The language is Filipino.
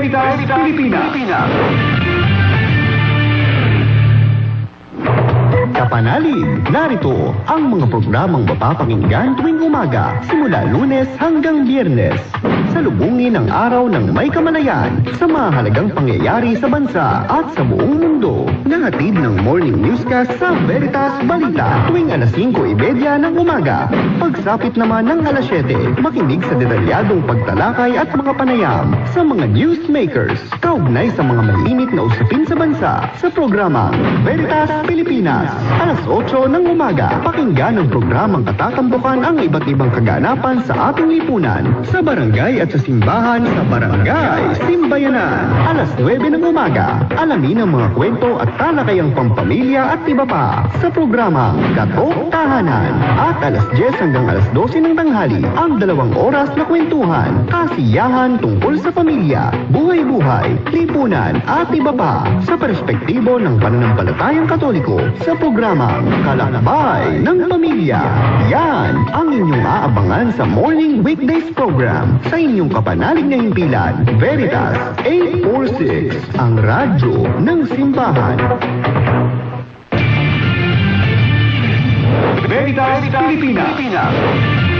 Veritas Pilipinas. Kapanalig, narito ang mga programang mapapakinggan tuwing umaga simula Lunes hanggang Biyernes. Salubungin ang araw ng may kamalayan sa mahalagang pangyayari sa bansa at sa buong mundo. Nahatid ng morning newscast sa Veritas Balita tuwing alas 5:30 ng umaga. Pagsapit naman ng alas 7, makinig sa detalyadong pagtalakay at mga panayam sa mga newsmakers kaugnay sa mga mainit na usapin sa bansa sa programang Veritas Pilipinas. Alas 8 ng umaga, pakinggan ang programang katatambukan ang iba't ibang kaganapan sa ating lipunan sa barangay at sa simbahan sa Barangay Simbayanan. Alas 9 ng umaga, alamin ang mga kwento at talakayang pampamilya at iba pa sa programang Katok Tahanan. At alas 10 hanggang alas 12 ng tanghali, ang 2 oras na kwentuhan, kasiyahan tungkol sa pamilya, buhay-buhay, lipunan at iba pa sa perspektibo ng pananampalatayang Katoliko sa programang Kalakbay ng Pamilya. Yan ang inyong aabangan sa Morning Weekdays program sa inyong kapanalig na himpilan, Veritas 846, ang radyo ng simbahan. Veritas Pilipinas.